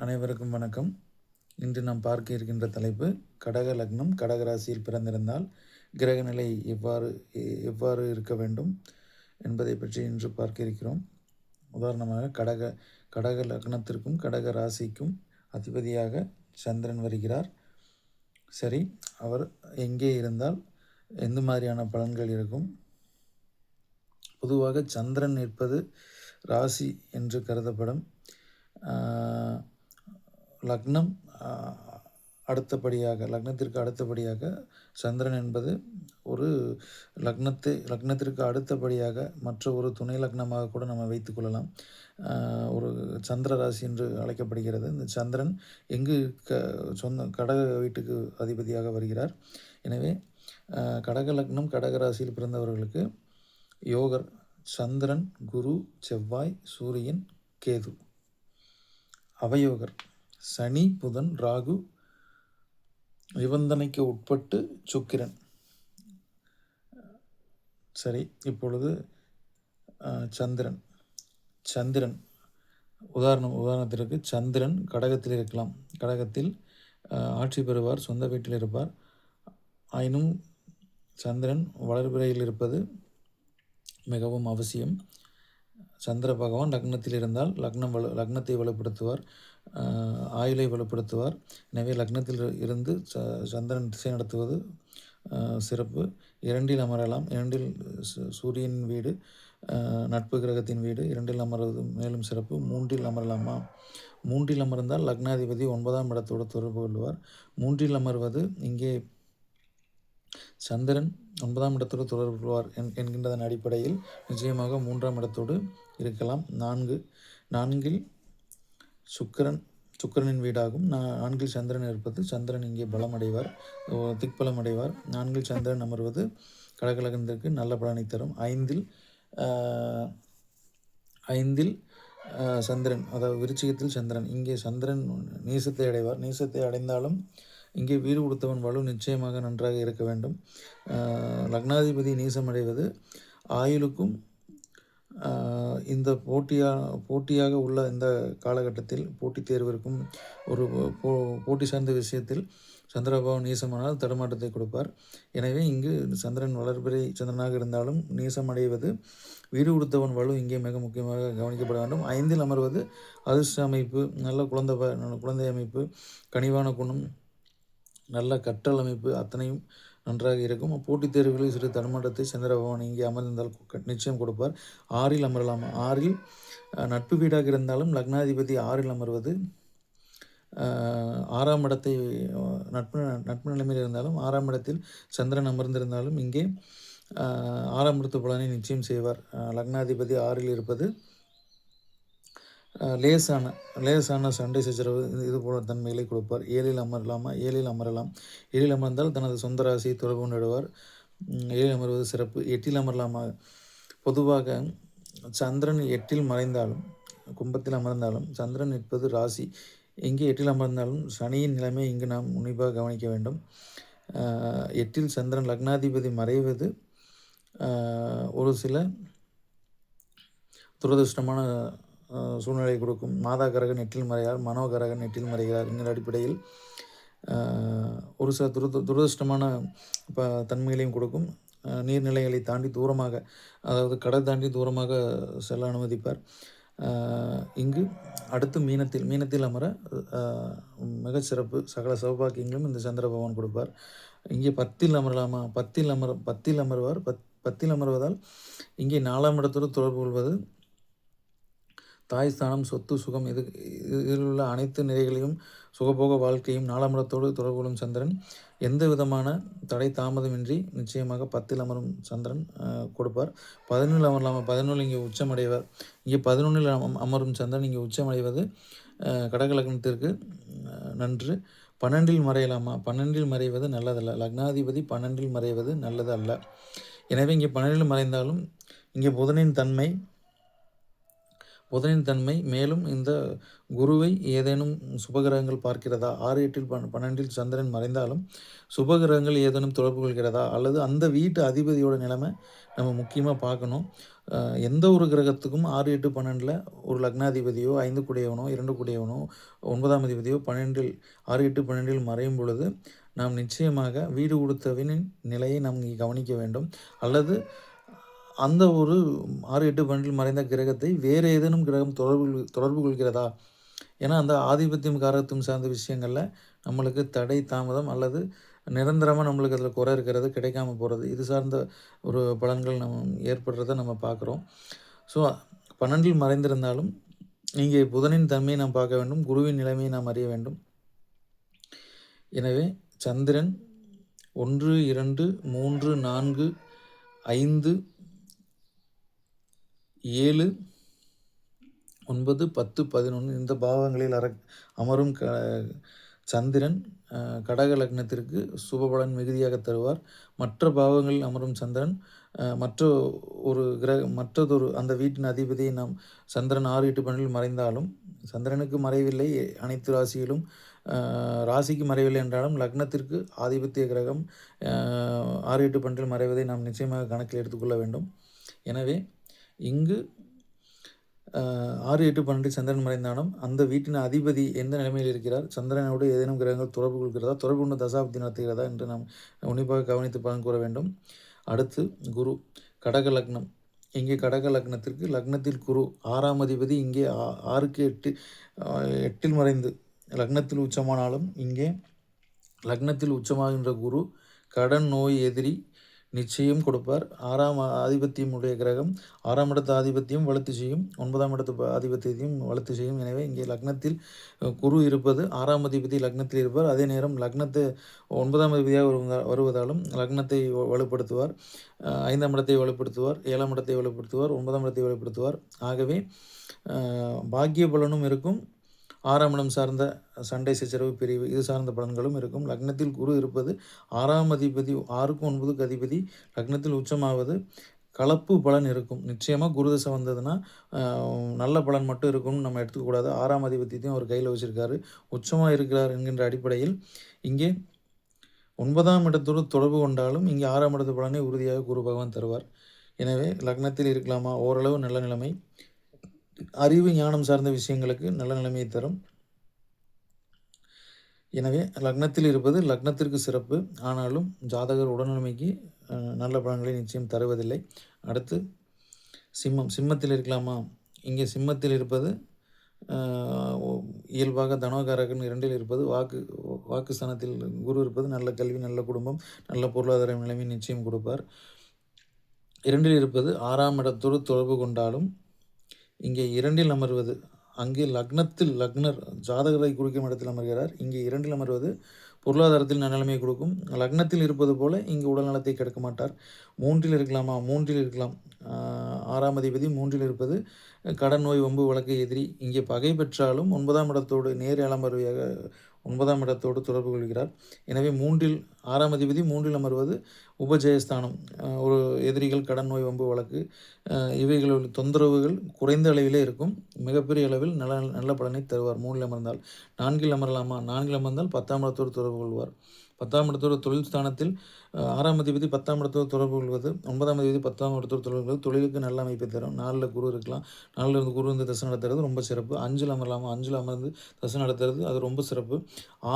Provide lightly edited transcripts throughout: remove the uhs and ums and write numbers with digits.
அனைவருக்கும் வணக்கம். இன்று நாம் பார்க்க இருக்கின்ற தலைப்பு கடக லக்னம் கடக ராசியில் பிறந்திருந்தால் கிரகநிலை எவ்வாறு இருக்க வேண்டும் என்பதை பற்றி இன்று பார்க்க இருக்கிறோம். உதாரணமாக கடக லக்னத்திற்கும் கடக ராசிக்கும் அதிபதியாக சந்திரன் வருகிறார். சரி, அவர் எங்கே இருந்தால் எந்த மாதிரியான பலன்கள் இருக்கும்? பொதுவாக சந்திரன் இருப்பது ராசி என்று கருதப்படும். லக்னம் லக்னத்திற்கு அடுத்தபடியாக சந்திரன் என்பது ஒரு லக்னத்திற்கு அடுத்தபடியாக மற்ற ஒரு துணை லக்னமாக கூட நம்ம வைத்துக்கொள்ளலாம். ஒரு சந்திர ராசி என்று அழைக்கப்படுகிறது. இந்த சந்திரன் எங்கு கடக வீட்டுக்கு அதிபதியாக வருகிறார். எனவே கடக லக்னம் கடக ராசியில் பிறந்தவர்களுக்கு யோகர் சந்திரன், குரு, செவ்வாய், சூரியன், கேது. அவயோகர் சனி, புதன், ராகு, நிபந்தனைக்கு உட்பட்டு சுக்கிரன். சரி, இப்பொழுது சந்திரன் உதாரணத்திற்கு சந்திரன் கடகத்தில் இருக்கலாம். கடகத்தில் ஆட்சி பெறுவார், சொந்த வீட்டில் இருப்பார். ஆயினும் சந்திரன் வளர்பிறையில் இருப்பது மிகவும் அவசியம். சந்திர பகவான் லக்னத்தில் இருந்தால் லக்னத்தை வலுப்படுத்துவார், ஆயுளை வலுப்படுத்துவார். எனவே லக்னத்தில் இருந்து சந்திரன் திசை நடத்துவது சிறப்பு. 2இல் அமரலாம். 2இல் சூரியன் வீடு, நட்பு கிரகத்தின் வீடு. 2இல் அமர்வது மேலும் சிறப்பு. 3இல் அமரலாமா? 3இல் அமர்ந்தால் லக்னாதிபதி 9ஆம் இடத்தோடு தொடர்பு கொள்வார். 3இல் அமர்வது இங்கே சந்திரன் 9ஆம் இடத்தோடு தொடர்பு கொள்வார் என்கின்றதன் அடிப்படையில் நிச்சயமாக 3ஆம் இடத்தோடு இருக்கலாம். 4இல் சுக்கிரனின் வீடாகும். 4இல் சந்திரன் இருப்பது, சந்திரன் இங்கே பலம் அடைவார், திக்பலம் அடைவார். 4இல் சந்திரன் அமர்வது கடகலகத்திற்கு நல்ல பலனை தரும். 5இல் சந்திரன், அதாவது விருச்சிகத்தில் சந்திரன், இங்கே சந்திரன் நீசத்தை அடைவார். நீசத்தை அடைந்தாலும் இங்கே வீடு கொடுத்தவன் வலு நிச்சயமாக நன்றாக இருக்க வேண்டும். லக்னாதிபதி நீசமடைவது ஆயுளுக்கும் இந்த போட்டியாக உள்ள இந்த காலகட்டத்தில் போட்டித் தேர்விற்கும் ஒரு போட்டி சார்ந்த விஷயத்தில் சந்திரபகவான் நீசமானால் தடுமாற்றத்தை கொடுப்பார். எனவே இங்கு சந்திரன் வளர்பிறை சந்திரனாக இருந்தாலும் நீசமடைவது வீடு கொடுத்தவன் வலு இங்கே மிக முக்கியமாக கவனிக்கப்பட வேண்டும். 5இல் அமர்வது அதிர்ஷ்ட அமைப்பு, நல்ல குழந்தை அமைப்பு, கனிவான குணம், நல்ல கற்றல் அமைப்பு அத்தனையும் நன்றாக இருக்கும். போட்டித் தேர்வுகளில் சிறு தடுமாற்றத்தை சந்திர பகவான் இங்கே அமர்ந்தால் நிச்சயம் கொடுப்பார். 6இல் அமரலாம். 6இல் நட்பு வீடாக இருந்தாலும் லக்னாதிபதி 6இல் அமர்வது 6ஆம் இடத்தை நட்பு நிலைமையில் இருந்தாலும் 6ஆம் இடத்தில் சந்திரன் அமர்ந்திருந்தாலும் இங்கே 6ஆம் இடத்து பலனை நிச்சயம் செய்வார். லக்னாதிபதி 6இல் இருப்பது லேசான சண்டை சச்சரவு இது போல தன்மைகளை கொடுப்பார். 7இல் அமரலாமா? 7இல் அமரலாம். 7இல் அமர்ந்தால் தனது சொந்த ராசியை தொடர்பு கொண்டிடுவார். 7இல் அமர்வது சிறப்பு. 8இல் அமரலாமா? பொதுவாக சந்திரன் 8இல் மறைந்தாலும் கும்பத்தில் அமர்ந்தாலும் சந்திரன் நிற்பது ராசி. இங்கே 8இல் அமர்ந்தாலும் சனியின் நிலைமை இங்கு நாம் உன்னிப்பாக கவனிக்க வேண்டும். 8இல் சந்திரன் லக்னாதிபதி மறைவது ஒரு சில துரதிருஷ்டமான சூழ்நிலை கொடுக்கும். மாதா கரகன் 8இல் மறைகிறார், மனோகரகன் 8இல் மறைகிறார். என்கிற அடிப்படையில் ஒரு சில துரதிருஷ்டமான தன்மைகளையும் கொடுக்கும். நீர்நிலைகளை தாண்டி தூரமாக, அதாவது கடல் தாண்டி தூரமாக செல்ல அனுமதிப்பார். இங்கு அடுத்து மீனத்தில் அமர மிகச்சிறப்பு, சகல சௌபாக்கியங்களும் இந்த சந்திர பகவான் கொடுப்பார். இங்கே 10இல் அமரலாமா? 10இல் அமர்வார். 10இல் அமர்வதால் இங்கே 4ஆம் இடத்தோடு தொடர்பு கொள்வது தாய் ஸ்தானம், சொத்து, சுகம், இதில் உள்ள அனைத்து நிலைகளையும் சுகபோக வாழ்க்கையும் 4ஆம் இடத்தோடு தொடர்பு கொள்ளும் சந்திரன் எந்த விதமான தடை தாமதமின்றி நிச்சயமாக 10இல் அமரும் சந்திரன் கொடுப்பார். 11இல் அமரலாமா? 11இல் இங்கே உச்சமடைவார். இங்கே 11இல் அமரும் சந்திரன் இங்கே உச்சமடைவது கடக லக்னத்திற்கு நன்று. 12இல் மறையலாமா? 12இல் மறைவது நல்லதல்ல. லக்னாதிபதி 12இல் மறைவது நல்லது அல்ல. எனவே இங்கே 12இல் மறைந்தாலும் இங்கே புதனின் தன்மை புதனின் தன்மை. மேலும் இந்த குருவை ஏதேனும் சுபகிரகங்கள் பார்க்கிறதா? 6, 8, 12 சந்திரன் மறைந்தாலும் சுபகிரகங்கள் ஏதேனும் தொடர்பு கொள்கிறதா? அல்லது அந்த வீட்டு அதிபதியோட நிலைமை நம்ம முக்கியமாக பார்க்கணும். எந்த ஒரு கிரகத்துக்கும் 6, 8, 12 ஒரு லக்னாதிபதியோ, 5 கூடியவனோ, 2 கூடியவனோ, 9ஆம் அதிபதியோ 12 6, 8, 12 மறையும் பொழுது நாம் நிச்சயமாக வீடு கொடுத்தவனின் நிலையை நாம் இங்கே கவனிக்க வேண்டும். அல்லது அந்த ஒரு 6, 8, 12 மறைந்த கிரகத்தை வேறு ஏதேனும் கிரகம் தொடர்பு கொள்கிறதா? ஏன்னா அந்த ஆதிபத்தியம் காரகத்துவம் சார்ந்த விஷயங்களில் நம்மளுக்கு தடை தாமதம் அல்லது நிரந்தரமாக நம்மளுக்கு அதில் குறை இருக்கிறது, கிடைக்காம போகிறது, இது சார்ந்த ஒரு பலன்கள் ஏற்படுறத நம்ம பார்க்குறோம். ஸோ 12 மறைந்திருந்தாலும் இங்கே புதனின் தன்மையை நாம் பார்க்க வேண்டும், குருவின் நிலைமையை நாம் அறிய வேண்டும். எனவே சந்திரன் 1, 2, 3, 4, 5, 7, 9, 10, 11 இந்த பாவங்களில் அமரும் சந்திரன் கடக லக்னத்திற்கு சுபபலன் மிகுதியாக தருவார். மற்ற பாவங்களில் அமரும் சந்திரன் மற்றதொரு அந்த வீட்டின் அதிபதியை நாம் சந்திரன் 6, 8, 12 மறைந்தாலும், சந்திரனுக்கு மறைவில்லை அனைத்து ராசியிலும், ராசிக்கு மறைவில்லை என்றாலும் லக்னத்திற்கு ஆதிபத்திய கிரகம் 6, 8, 12 மறைவதை நாம் நிச்சயமாக கணக்கில் எடுத்துக்கொள்ள வேண்டும். எனவே இங்கு 6, 8, 12 சந்திரன் மறைந்தாலும் அந்த வீட்டின் அதிபதி எந்த நிலைமையில் இருக்கிறார், சந்திரனோடு ஏதேனும் கிரகங்கள் தொடர்பு கொள்கிறதா, தொடர்பு கொண்டு தசாப்தி நடத்துகிறதா என்று நாம் உன்னிப்பாக கவனித்து பலன் கூற வேண்டும். அடுத்து குரு கடக லக்னம். இங்கே கடக லக்னத்திற்கு லக்னத்தில் குரு 6ஆம் அதிபதி இங்கே 6க்கு 8 மறைந்து லக்னத்தில் உச்சமானாலும் இங்கே லக்னத்தில் உச்சமாகின்ற குரு கடன் நோய் எதிரி நிச்சயம் கொடுப்பார். 6ஆம் ஆதிபத்தியம் உடைய கிரகம் 6ஆம் இடத்து ஆதிபத்தியம் வலுத்து செய்யும், 9ஆம் இடத்து ஆதிபத்தியத்தையும் வலுத்து செய்யும். எனவே இங்கே லக்னத்தில் குரு இருப்பது 6ஆம் அதிபதி லக்னத்தில் இருப்பார். அதே நேரம் லக்னத்தை 9ஆம் அதிபதியாக வருவதாலும் லக்னத்தை வலுப்படுத்துவார், 5ஆம் இடத்தை வலுப்படுத்துவார், 7ஆம் இடத்தை வலுப்படுத்துவார், 9ஆம் இடத்தை வலுப்படுத்துவார். ஆகவே பாக்கிய பலனும் இருக்கும், 6ஆம் இடம் சார்ந்த சண்டை சச்சரவு பிரிவு இது சார்ந்த பலன்களும் இருக்கும். லக்னத்தில் குரு இருப்பது 6ஆம் அதிபதி 6க்கும் 9க்கு அதிபதி லக்னத்தில் உச்சமாவது கலப்பு பலன் இருக்கும். நிச்சயமாக குரு தசை வந்ததுன்னா நல்ல பலன் மட்டும் இருக்கும்னு நம்ம எடுத்துக்கூடாது. 6ஆம் அதிபத்தியத்தையும் அவர் கையில் வச்சுருக்காரு, உச்சமாக இருக்கிறார் என்கின்ற அடிப்படையில் இங்கே 9ஆம் இடத்தோடு தொடர்பு கொண்டாலும் இங்கே 6ஆம் இடத்து பலனை உறுதியாக குரு பகவான் தருவார். எனவே லக்னத்தில் இருக்கலாமா? ஓரளவு நல்ல நிலைமை, அறிவு ஞானம் சார்ந்த விஷயங்களுக்கு நல்ல நிலைமையை தரும். எனவே லக்னத்தில் இருப்பது லக்னத்திற்கு சிறப்பு, ஆனாலும் ஜாதகர் உடல்நிலைமைக்கு நல்ல பலன்களை நிச்சயம் தருவதில்லை. அடுத்து சிம்மத்தில் இருக்கலாமா? இங்கே சிம்மத்தில் இருப்பது இயல்பாக தனோகாரகன் 2இல் இருப்பது, வாக்குஸ்தானத்தில் குரு இருப்பது நல்ல கல்வி, நல்ல குடும்பம், நல்ல பொருளாதார நிலைமை நிச்சயம் கொடுப்பார். 2இல் இருப்பது 6ஆம் இடத்தோடு தொடர்பு கொண்டாலும் இங்கே 2இல் அமர்வது, அங்கே லக்னர் ஜாதகரை குறிக்கும் இடத்தில் அமர்கிறார், இங்கே 2இல் அமர்வது பொருளாதாரத்தில் நன்னிலைமையை கொடுக்கும். லக்னத்தில் இருப்பது போல இங்கு உடல்நலத்தை கெடுக்க மாட்டார். 3இல் இருக்கலாமா? 3இல் இருக்கலாம். 6ஆம் அதிபதி 3இல் இருப்பது கடன் நோய் வம்பு வழக்கு எதிரி. இங்கே பகை பெற்றாலும் 9ஆம் இடத்தோடு நேர் ஏழாமர்வையாக 9ஆம் இடத்தோடு தொடர்பு கொள்கிறார். எனவே 6ஆம் அதிபதி 3இல் அமர்வது உபஜயஸ்தானம், ஒரு எதிரிகள் கடன் நோய் வம்பு வழக்கு இவைகளோட தொந்தரவுகள் குறைந்த அளவிலே இருக்கும், மிகப்பெரிய அளவில் நல்ல பலனை தருவார் 3இல் அமர்ந்தால். 4இல் அமரலாமா? 4இல் அமர்ந்தால் 10ஆம் இடத்தோடு தொடர்பு கொள்வார். 10ஆம் இடத்தோடு தொழில் ஸ்தானத்தில் 6ஆம் அதிபதி 10ஆம் இடத்தோடு தொடர்பு கொள்வது, 9ஆம் அதிபதி 10ஆம் இடத்தோடு தொடர்பு கொள்வது தொழிலுக்கு நல்ல அமைப்பை தரும். 4இல் குரு இருக்கலாம், 4இல் இருந்து குரு வந்து தசை நடத்துறது ரொம்ப சிறப்பு. 5இல் அமரலாமா? 5இல் அமர்ந்து தசை நடத்துறது அது ரொம்ப சிறப்பு.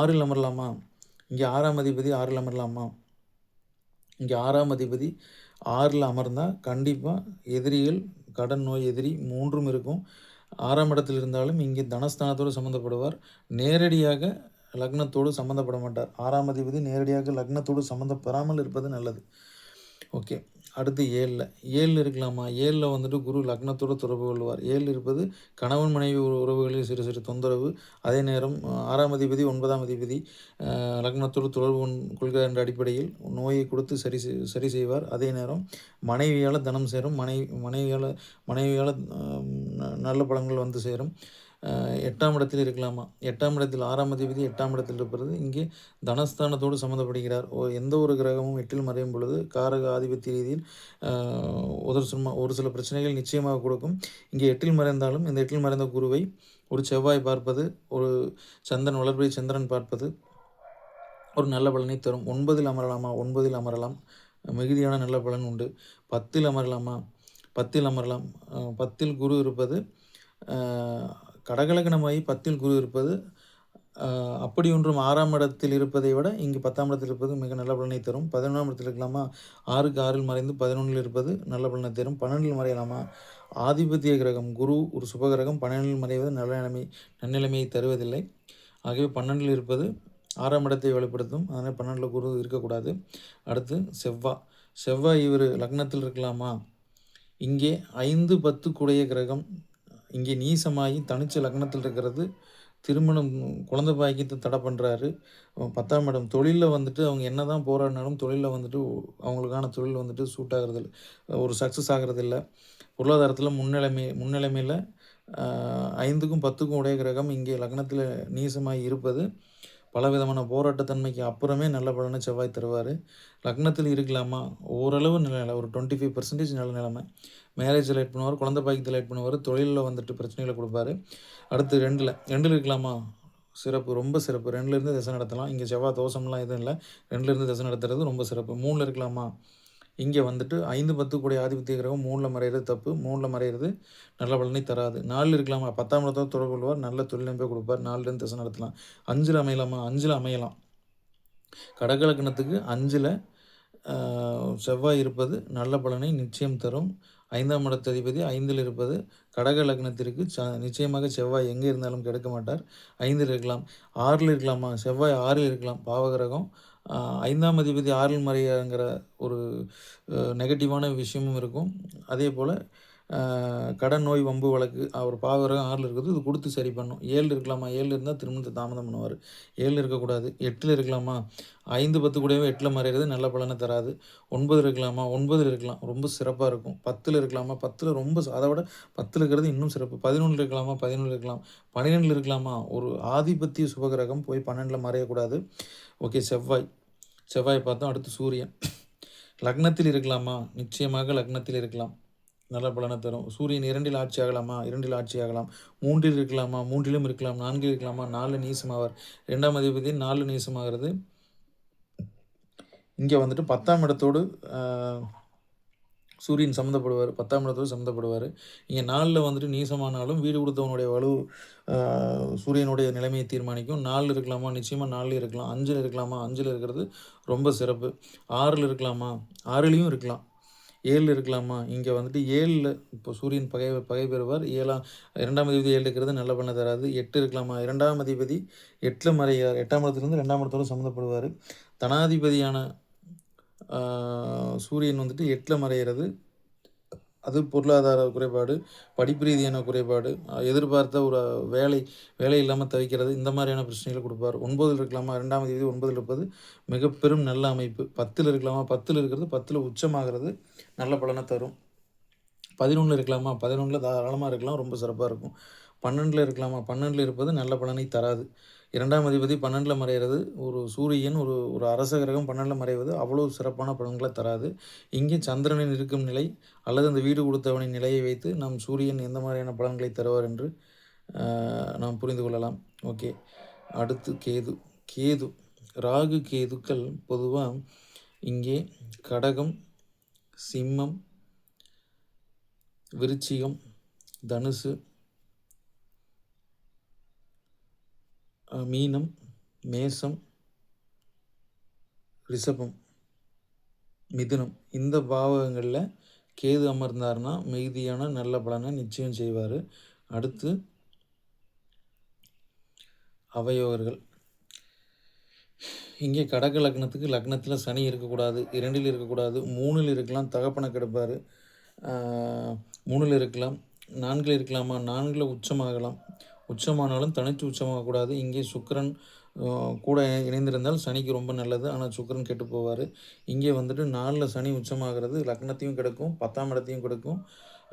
6இல் அமரலாமா? இங்கே 6ஆம் அதிபதி 6இல் அமரலாமா? இங்கே 6ஆம் அதிபதி 6இல் அமர்ந்தால் கண்டிப்பாக எதிரிகள் கடன் நோய் எதிரி 3ம் இருக்கும். 6ஆம் இடத்தில் இருந்தாலும் இங்கே தனஸ்தானத்தோடு சம்மந்தப்படுவார், நேரடியாக லக்னத்தோடு சம்மந்தப்பட மாட்டார். 6ஆம் அதிபதி நேரடியாக லக்னத்தோடு சம்மந்தப்படாமல் இருப்பது நல்லது. ஓகே, அடுத்து 7இல் இருக்கலாமா? 7இல் வந்துட்டு குரு லக்னத்தோடு தொடர்பு கொள்வார். 7இல் இருப்பது கணவன் மனைவி உறவுகளில் சிறு சிறு தொந்தரவு. அதே நேரம் 6ஆம் அதிபதி 9ஆம் அதிபதி லக்னத்தோடு தொடர்பு கொள்கிற என்ற அடிப்படையில் நோயை கொடுத்து சரி செய்வார். அதே நேரம் மனைவியால் தனம் சேரும், மனைவியால் நல்ல பலன்கள் வந்து சேரும். 8ஆம் இடத்தில் இருக்கலாமா? 8ஆம் இடத்தில் 6ஆம் அதிபதி 8ஆம் இடத்தில் இருப்பது இங்கே தனஸ்தானத்தோடு சம்மந்தப்படுகிறார். எந்த ஒரு கிரகமும் 8ல் மறையும் பொழுது காரக ஆதிபத்திய ரீதியில் அ ஒரு சில பிரச்சனைகள் நிச்சயமாக கொடுக்கும். இங்கே 8ல் மறைந்தாலும் இந்த 8ல் மறைந்த குருவை ஒரு செவ்வாய் பார்ப்பது, ஒரு சந்திரன் வளர்பிறை சந்திரன் பார்ப்பது ஒரு நல்ல பலனை தரும். 9ல் அமரலாமா? 9ல் அமரலாம். மிகுதியான நல்ல பலன் உண்டு. 10ல் அமரலாமா? 10ல் அமரலாம். 10ல் குரு இருப்பது கடகலக்னமாகி 10ல் குரு இருப்பது அப்படி ஒன்றும் 6ஆம் இடத்தில் இருப்பதை விட இங்கு 10ஆம் இடத்தில் இருப்பது மிக நல்ல பலனை தரும். 11ஆம் இடத்தில் இருக்கலாமா? 6க்கு 6ல் மறைந்து 11ல் இருப்பது நல்ல பலனை தரும். 12ல் மறையலாமா? ஆதிபத்திய கிரகம் குரு ஒரு சுபகிரகம் 12ல் மறைவது நன்னிலைமையை தருவதில்லை. ஆகவே 12ல் இருப்பது 6ஆம் இடத்தை வெளிப்படுத்தும். அதனால் 12ல் குரு இருக்கக்கூடாது. அடுத்து செவ்வாய் இவர் லக்னத்தில் இருக்கலாமா? இங்கே 5, 10 கூடிய கிரகம் இங்கே நீசமாகி தனிச்ச லக்னத்தில் இருக்கிறது திருமணம் குழந்தை பாக்கியத்தை தடை பண்ணுறாரு. 10ஆம் இடம் தொழிலில் வந்துட்டு அவங்க என்ன தான் போராடினாலும் தொழிலில் வந்துட்டு அவங்களுக்கான தொழில் வந்துட்டு சூட் ஆகிறது ஒரு சக்ஸஸ் ஆகிறதில்ல. பொருளாதாரத்தில் முன்னிலைமையில் 5க்கும் 10க்கும் உடைய கிரகம் இங்கே லக்னத்தில் நீசமாகி இருப்பது பலவிதமான போராட்டத்தன்மைக்கு அப்புறமே நல்ல பலனை செவ்வாய் தருவார். லக்னத்தில் இருக்கலாமா? ஓரளவு நல்ல ஒரு 25% நல்ல நிலைமை. மேரேஜ் லைட் பண்ணுவார், குழந்தை பாக்கியத்தை லைட் பண்ணுவார், தொழிலில் வந்துட்டு பிரச்சனைகளை கொடுப்பாரு. அடுத்து 2ல் இருக்கலாமா? சிறப்பு, ரொம்ப சிறப்பு. 2லேருந்து திசை நடத்தலாம். இங்கே செவ்வாய் தோஷம்லாம் எதுவும் இல்லை. 2லேருந்து திசை நடத்துறது ரொம்ப சிறப்பு. 3ல் இருக்கலாமா? இங்கே வந்துட்டு 5, 10 கூடிய ஆதிபத்திய கிரகம் 3ல் மறைகிறது தப்பு. 3ல் மறைகிறது நல்ல பலனை தராது. 4ல் இருக்கலாமா? 10ஆம் இடத்தோடு தொடர்பு கொள்வார், நல்ல தொழிலமைப்பை கொடுப்பார். 4லேருந்து திசை நடத்தலாம். 5ல் அமையலாமா? 5ல் அமையலாம். கடகலக்கணத்துக்கு 5ல் செவ்வாய் இருப்பது நல்ல பலனை நிச்சயம் தரும். 5ஆம் இடத்து அதிபதி 5ல் இருப்பது கடக லக்னத்திற்கு நிச்சயமாக செவ்வாய் எங்கே இருந்தாலும் கெடுக்க மாட்டார். 5ல் இருக்கலாம். 6ல் இருக்கலாமா? செவ்வாய் 6ல் இருக்கலாம். பாவகிரகம் 5ஆம் அதிபதி 6ல் மறைங்கிற ஒரு நெகட்டிவான விஷயமும் இருக்கும். அதே போல் கடன் நோய் வம்பு வழக்கு அவர் பாவகிரகம் 6ல் இருக்கிறது இது கொடுத்து சரி பண்ணும். 7ல் இருக்கலாமா? 7ல் இருந்தால் திருமணத்தை தாமதம் பண்ணுவார். 7ல் இருக்கக்கூடாது. 8ல் இருக்கலாமா? 5, 10 கூடவே 8ல் மறைகிறது நல்ல பலனை தராது. 9ல் இருக்கலாமா? 9ல் இருக்கலாம். ரொம்ப சிறப்பாக இருக்கும். 10ல் இருக்கலாமா? 10ல் ரொம்ப அதை விட 10ல் இருக்கிறது இன்னும் சிறப்பு. 11ல் இருக்கலாமா? 11ல் இருக்கலாம். 12ல் இருக்கலாமா? ஒரு ஆதிபத்திய சுபகிரகம் போய் 12ல் மறையக்கூடாது. ஓகே, செவ்வாய் பார்த்தோம். அடுத்து சூரியன் லக்னத்தில் இருக்கலாமா? நிச்சயமாக லக்னத்தில் இருக்கலாம். நல்ல பலனை தரும். சூரியன் 2ல் ஆட்சி ஆகலாமா? 2ல் ஆட்சி ஆகலாம். 3ல் இருக்கலாமா? 3லும் இருக்கலாம். 4ல் இருக்கலாமா? 4ல் நீசமாவார். 2ஆம் அதிபதி 4 நீசமாகிறது. இங்கே வந்துட்டு 10ஆம் இடத்தோடு சூரியன் சம்மந்தப்படுவார். 10ஆம் இடத்தோடு சம்மந்தப்படுவார். இங்கே 4ல் வந்துட்டு நீசமானாலும் வீடு கொடுத்தவனுடைய வலு சூரியனுடைய நிலைமையை தீர்மானிக்கும். 4ல் இருக்கலாமா? நிச்சயமாக 4ல் இருக்கலாம். 5ல் இருக்கலாமா? 5ல் இருக்கிறது ரொம்ப சிறப்பு. 6ல் இருக்கலாமா? 6லையும் இருக்கலாம். 7ல் இருக்கலாமா? இங்கே வந்துட்டு 7ல் இப்போ சூரியன் பகை பெறுவார். 2ஆம் அதிபதி 7 இருக்கிறது நல்ல பலனை தராது. 8 இருக்கலாமா? 2ஆம் அதிபதி 8ல் மறையார். 8ஆம் இடத்துலேருந்து 2ஆம் இடத்தோடு சம்மந்தப்படுவார். தனாதிபதியான சூரியன் வந்துட்டு 8ல் மறைகிறது. அது பொருளாதார குறைபாடு, படிப்பு ரீதியான குறைபாடு, எதிர்பார்த்த ஒரு வேலை இல்லாமல் தவிக்கிறது, இந்த மாதிரியான பிரச்சனைகளை கொடுப்பார். 9ல் இருக்கலாமா? 2ஆம் தேதி 9ல் இருப்பது மிக பெரும் நல்ல அமைப்பு. 10ல் இருக்கலாமா? 10ல் இருக்கிறது 10ல் உச்சமாகிறது நல்ல பலனை தரும். 11ல் இருக்கலாமா? 11ல் தாராளமாக இருக்கலாம், ரொம்ப சிறப்பாக இருக்கும். 12ல் இருக்கலாமா? 12ல் இருப்பது நல்ல பலனை தராது. 2ஆம் அதிபதி 12ல் மறைகிறது. ஒரு சூரியன் ஒரு அரச கிரகம் 12ல் மறைவது அவ்வளோ சிறப்பான பலன்களை தராது. இங்கே சந்திரனின் இருக்கும் நிலை அல்லது அந்த வீடு கொடுத்தவனின் நிலையை வைத்து நாம் சூரியன் எந்த மாதிரியான பலன்களை தருவார் என்று நாம் புரிந்து கொள்ளலாம். ஓகே, அடுத்து கேது ராகு கேதுக்கள் பொதுவாக இங்கே கடகம், சிம்மம், விருச்சிகம், தனுசு, மீனம், மேசம், ரிஷபம், மிதுனம் இந்த பாவகங்களில் கேது அமர்ந்தார்னா மிகுதியான நல்ல பலனை நிச்சயம் செய்வார். அடுத்து அவயோகர்கள் இங்கே கடக லக்னத்துக்கு லக்னத்தில் சனி இருக்கக்கூடாது, 2ல் இருக்கக்கூடாது, 3ல் இருக்கலாம், தகப்பனை கெடுப்பார். 3ல் இருக்கலாம். 4ல் இருக்கலாமா? 4ல் உச்சமாகலாம். உச்சமானாலும் தனித்து உச்சமாகக்கூடாது. இங்கே சுக்கிரன் கூட இணைந்திருந்தால் சனிக்கு ரொம்ப நல்லது. ஆனால் சுக்கிரன் கெட்டு போவார். இங்கே வந்துட்டு 4ல் சனி உச்சமாகிறது லக்னத்தையும் கெடுக்கும், 10ஆம் இடத்தையும் கெடுக்கும்,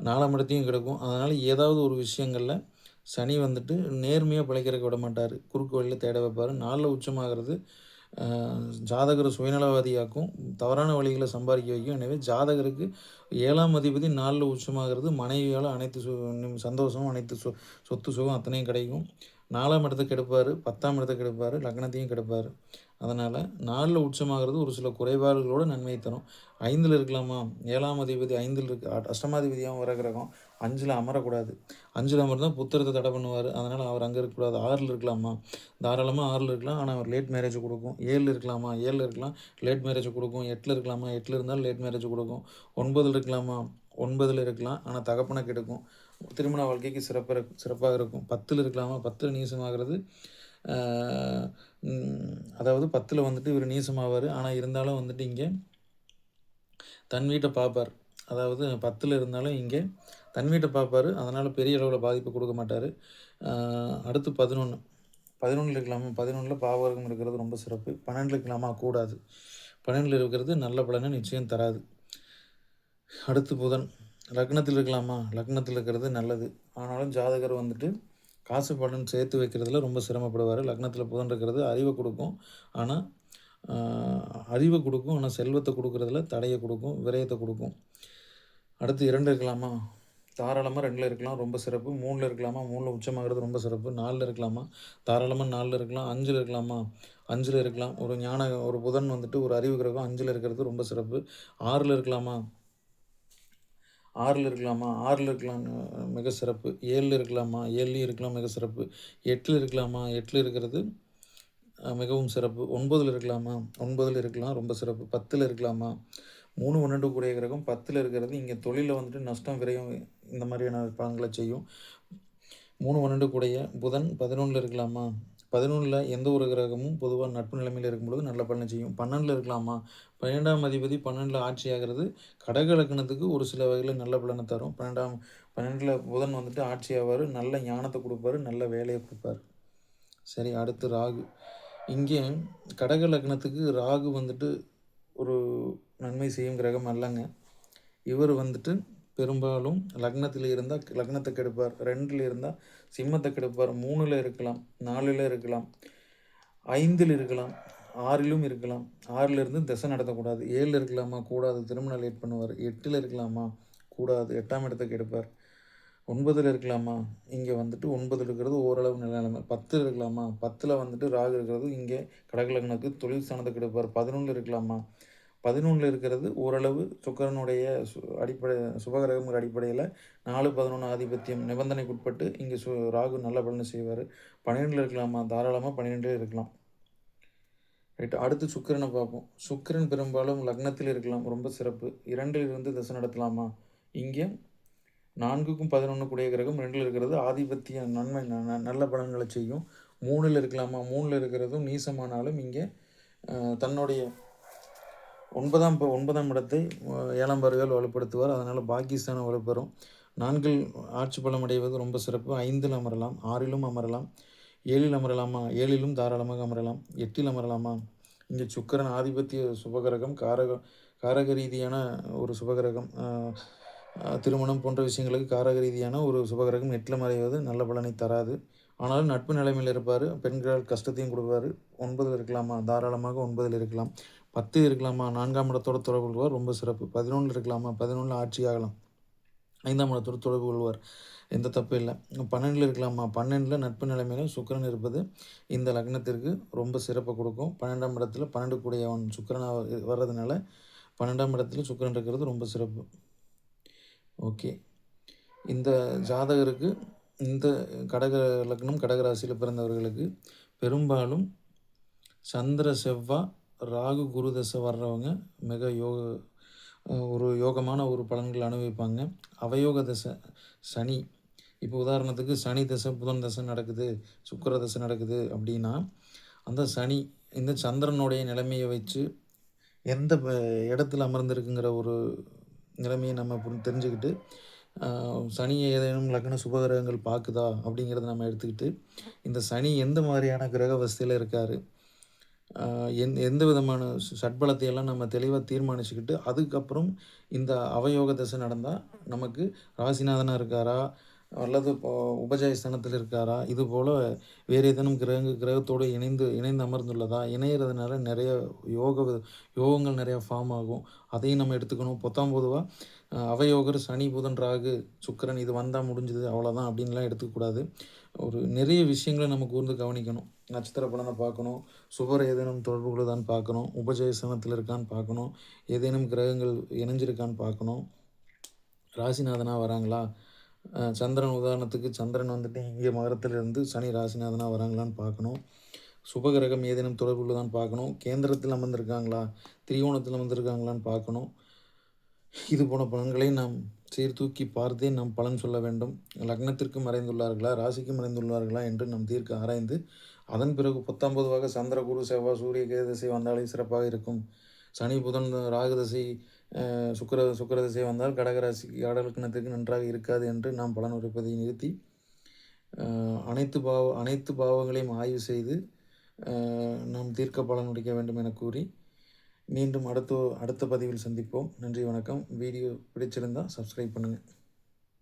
4ஆம் இடத்தையும் கெடுக்கும். அதனால் ஏதாவது ஒரு விஷயங்களில் சனி வந்துட்டு நேர்மையாக பிழைக்கிறதுக்கு விட மாட்டார், குறுக்கு வழியில் தேட வைப்பார். 4ல் உச்சமாகிறது ஜாதகரை சுயநலவாதியாக்கும், தவறான வழிகளை சம்பாதிக்க வைக்கும். எனவே ஜாதகருக்கு 7ஆம் அதிபதி 4ல் உச்சமாகிறது மனைவியால் அனைத்து சந்தோஷமும், அனைத்து சொத்து சுகம் அத்தனையும் கிடைக்கும். 4ஆம் இடத்தை கெடுப்பார், 10ஆம் இடத்தை கெடுப்பார், லக்னத்தையும் கெடுப்பார். அதனால் 4ல் உச்சமாகிறது ஒரு சில குறைபாடுகளோடு நன்மை தரும். 5ல் இருக்கலாமா? 7ஆம் அதிபதி 5ல் இருக்கு, அஷ்டமாதிபதியாகவும் வர கிரகம் 5ல் அமரக்கூடாது. 5ல் அமர்ந்தால் புத்திரத்தை தடை பண்ணுவார். அதனால் அவர் அங்கே இருக்கக்கூடாது. 6ல் இருக்கலாமா? தாராளமாக 6ல் இருக்கலாம். ஆனால் அவர் லேட் மேரேஜ் கொடுக்கும். 7ல் இருக்கலாமா? 7ல் இருக்கலாம், லேட் மேரேஜ் கொடுக்கும். 8ல் இருக்கலாமா? 8ல் இருந்தால் லேட் மேரேஜ் கொடுக்கும். 9ல் இருக்கலாமா? 9ல் இருக்கலாம், ஆனால் தகப்பனை கெடுக்கும். திருமண வாழ்க்கைக்கு சிறப்பாக இருக்கும். 10ல் இருக்கலாமா? 10ல் நீசமாகிறது, அதாவது 10ல் வந்துட்டு இவர் நீசமாவார். ஆனால் இருந்தாலும் வந்துட்டு இங்கே தன் வீட்டை பார்ப்பார். அதாவது 10ல் இருந்தாலும் இங்கே தன் வீட்டை பார்ப்பார். அதனால் பெரிய அளவில் பாதிப்பு கொடுக்க மாட்டார். அடுத்து 11ல் இருக்கலாமா? 11ல் பாவகம் இருக்கிறது ரொம்ப சிறப்பு. 12ல் இருக்கலாமா? கூடாது. 12ல் இருக்கிறது நல்ல பலனை நிச்சயம் தராது. அடுத்து புதன் லக்னத்தில் இருக்கலாமா? லக்னத்தில் இருக்கிறது நல்லது. ஆனாலும் ஜாதகர் வந்துட்டு காசு பலன் சேர்த்து வைக்கிறதுல ரொம்ப சிரமப்படுவார். லக்னத்தில் புதன் இருக்கிறது அறிவை கொடுக்கும், ஆனால் ஆனால் செல்வத்தை கொடுக்குறதுல தடையை கொடுக்கும், விரயத்தை கொடுக்கும். அடுத்து 2 இருக்கலாமா? தாராளமாக 2ல் இருக்கலாம், ரொம்ப சிறப்பு. 3ல் இருக்கலாமா? 3ல் உச்சமாகிறது ரொம்ப சிறப்பு. 4ல் இருக்கலாமா? தாராளமாக 4ல் இருக்கலாம். 5ல் இருக்கலாமா? 5ல் இருக்கலாம். ஒரு புதன் வந்துட்டு ஒரு அறிவு கிரகம் 5ல் இருக்கிறது ரொம்ப சிறப்பு. 6ல் இருக்கலாமா? 6ல் இருக்கலாமா? 6ல் இருக்கலாம், மிக சிறப்பு. 7ல் இருக்கலாமா? 7லையும் இருக்கலாம், மிக சிறப்பு. 8ல் இருக்கலாமா? 8ல் இருக்கிறது மிகவும் சிறப்பு. 9ல் இருக்கலாமா? 9ல் இருக்கலாம், ரொம்ப சிறப்பு. 10ல் இருக்கலாமா? 3 12 கூடிய கிரகம் 10ல் இருக்கிறது இங்கே தொழிலில் வந்துட்டு நஷ்டம், விரயம் இந்த மாதிரியான பலன்களை செய்யும். 3 12 கூடிய புதன் 11ல் இருக்கலாமா? 11ல் எந்த ஒரு கிரகமும் பொதுவாக நட்பு நிலைமையில் இருக்கும்பொழுது நல்ல பலனை செய்யும். 12ல் இருக்கலாமா? 12ஆம் அதிபதி 12ல் ஆட்சி ஆகிறது கடக லக்னத்துக்கு ஒரு சில வகையில் நல்ல பலனை தரும். 12ல் புதன் வந்துட்டு ஆட்சி ஆவார், நல்ல ஞானத்தை கொடுப்பாரு, நல்ல வேலையை கொடுப்பார். சரி, அடுத்து ராகு. இங்கே கடக லக்னத்துக்கு ராகு வந்துட்டு ஒரு நன்மை செய்யும் கிரகம் அல்லங்க. இவர் வந்துட்டு பெரும்பாலும் லக்னத்தில் இருந்தால் லக்னத்தை கெடுப்பார், 2ல் இருந்தால் சிம்மத்தை கெடுப்பார், 3ல் இருக்கலாம், 4ல் இருக்கலாம், 5ல் இருக்கலாம், 6லும் இருக்கலாம். 6ல் இருந்து திசை நடத்தக்கூடாது. 7ல் இருக்கலாமா? கூடாது, திருமணம் லேட் பண்ணுவார். 8ல் இருக்கலாமா? கூடாது, 8ஆம் இடத்தை கெடுப்பார். 9ல் இருக்கலாமா? இங்கே வந்துட்டு 9ல் இருக்கிறது ஓரளவு நிலைமை. 10ல் இருக்கலாமா? 10ல் வந்துட்டு ராகு இருக்கிறது இங்கே கடகலக்னத்துக்கு தொழில் ஸ்தானத்தை கெடுப்பார். 11ல் இருக்கலாமா? 11ல் இருக்கிறது ஓரளவு சுக்கிரனுடைய அடிப்படை சுபகிரகங்கிற அடிப்படையில் 4 11 ஆதிபத்தியம் நிபந்தனைக்குட்பட்டு இங்கே ராகு நல்ல பலனை செய்வார். 12ல் இருக்கலாமா? தாராளமாக 12ல் இருக்கலாம். ரைட், அடுத்து சுக்கிரனை பார்ப்போம். சுக்கிரன் பெரும்பாலும் லக்னத்தில் இருக்கலாம், ரொம்ப சிறப்பு. 2ல் இருந்து திசை நடத்தலாமா? இங்கே 4க்கும் 11 கூடிய கிரகம் 2ல் இருக்கிறது ஆதிபத்திய நன்மை நல்ல பலன்களை செய்யும். 3ல் இருக்கலாமா? 3ல் இருக்கிறதும் நீசமானாலும் இங்கே தன்னுடைய 9ஆம் இடத்தை 7ஆம் பார்வையால் வலுப்படுத்துவார். அதனால் பாக்கியஸ்தானம் வலுப்பெறும். 4ல் ஆட்சி பலம் அடைவது ரொம்ப சிறப்பு. 5ல் அமரலாம், 6லும் அமரலாம், 7ல் அமரலாமா? 7லும் தாராளமாக அமரலாம். 8ல் அமரலாமா? இங்கே சுக்கிரன் ஆதிபத்திய சுபகிரகம், காரக ரீதியான ஒரு சுபகிரகம், திருமணம் போன்ற விஷயங்களுக்கு காரக ரீதியான ஒரு சுபகிரகம் 8ல் மறைவது நல்ல பலனை தராது. ஆனாலும் நட்பு நிலைமையில் இருப்பார், பெண்களால் கஷ்டத்தையும் கொடுப்பார். 9ல் இருக்கலாமா? தாராளமாக 9ல் இருக்கலாம். 10 இருக்கலாமா? 4ஆம் இடத்தோடு தொடர்பு கொள்வார், ரொம்ப சிறப்பு. 11ல் இருக்கலாமா? 11ல் ஆட்சி ஆகலாம், 5ஆம் இடத்தோடு தொடர்பு கொள்வார், எந்த தப்பு இல்லை. 12ல் இருக்கலாமா? 12ல் நட்பு நிலைமையில் சுக்கிரன் இருப்பது இந்த லக்னத்திற்கு ரொம்ப சிறப்பை கொடுக்கும். 12ஆம் இடத்துல 12 கூடியவன் சுக்கிரனாக வர்றதுனால 12ஆம் இடத்துல சுக்கிரன் இருக்கிறது ரொம்ப சிறப்பு. ஓகே, இந்த ஜாதகருக்கு இந்த கடக லக்னம் கடகராசியில் பிறந்தவர்களுக்கு பெரும்பாலும் சந்திர செவ்வாய் ராகு குரு தசை வர்றவங்க மிக யோகமான ஒரு பலன்கள் அனுபவிப்பாங்க. அவயோக தசை சனி, இப்போ உதாரணத்துக்கு சனி தசை புதன் தசை நடக்குது, சுக்கிர தசை நடக்குது அப்படின்னா அந்த சனி இந்த சந்திரனுடைய நிலைமையை வச்சு எந்த இடத்துல அமர்ந்திருக்குங்கிற ஒரு நிலைமையை நம்ம தெரிஞ்சுக்கிட்டு சனியை ஏதேனும் லக்ன சுபகிரகங்கள் பார்க்குதா அப்படிங்கிறத நம்ம எடுத்துக்கிட்டு இந்த சனி எந்த மாதிரியான கிரக வசதியில் இருக்கார், எந்த விதமான சட்பலத்தையெல்லாம் நம்ம தெளிவாக தீர்மானிச்சுக்கிட்டு அதுக்கப்புறம் இந்த அவயோக தசை நடந்தால் நமக்கு ராசிநாதனாக இருக்காரா, அல்லது இப்போ உபஜய ஸ்தானத்தில் இருக்காரா? இதுபோல வேறு ஏதேனும் கிரகத்தோடு இணைந்து அமர்ந்துள்ளதா? இணையிறதுனால நிறைய யோக யோகங்கள் நிறையா ஃபார்ம் ஆகும். அதையும் நம்ம எடுத்துக்கணும். பொத்தாம் பொதுவா அவயோகர், சனி, புதன், ராகு, சுக்கிரன் இது வந்தா முடிஞ்சுது அவ்வளோதான் அப்படின்லாம் எடுத்துக்கக்கூடாது. ஒரு நிறைய விஷயங்கள நம்ம கூர்ந்து கவனிக்கணும். நட்சத்திர பலன பார்க்கணும். சுபர் ஏதேனும் தொடர்பு கொள்ளுதான்னு பார்க்கணும். உபஜய ஸ்தானத்தில் இருக்கான்னு பார்க்கணும். ஏதேனும் கிரகங்கள் இணைஞ்சிருக்கான்னு பார்க்கணும். ராசிநாதனா வராங்களா? சந்திரன் உதாரணத்துக்கு சந்திரன் வந்துட்டு இங்கே மகரத்திலிருந்து சனி ராசிநாதனா வராங்களான்னு பார்க்கணும். சுபகிரகம் ஏதேனும் தொடர்பு உள்ளதான்னு பார்க்கணும். கேந்திரத்தில் அமர்ந்திருக்காங்களா? திரிகோணத்தில் அமர்ந்திருக்காங்களான்னு பார்க்கணும். இது போன பலன்களை நாம் சீர்தூக்கி பார்த்தே நாம் பலன் சொல்ல வேண்டும். லக்னத்திற்கு மறைந்துள்ளார்களா? ராசிக்கு மறைந்துள்ளார்களா? என்று நாம் தீர்க்க ஆராய்ந்து அதன் பிறகு 19 சந்திர, குரு, செவ்வாய், சூரிய, கேது திசை வந்தாலே சிறப்பாக இருக்கும். சனி, புதன், ராகு திசை, சுக்கிர திசை வந்தால் கடகராசிக்கு கடலக்கணத்திற்கு நன்றாக இருக்காது என்று நாம் பலன் உரைப்பதை நிறுத்தி அனைத்து பாவங்களையும் ஆய்வு செய்து நாம் தீர்க்க பலன் உரைக்க வேண்டும் என கூறி மீண்டும் அடுத்த பதிவில் சந்திப்போம். நன்றி, வணக்கம். வீடியோ பிடிச்சிருந்தால் சப்ஸ்கிரைப் பண்ணுங்கள்.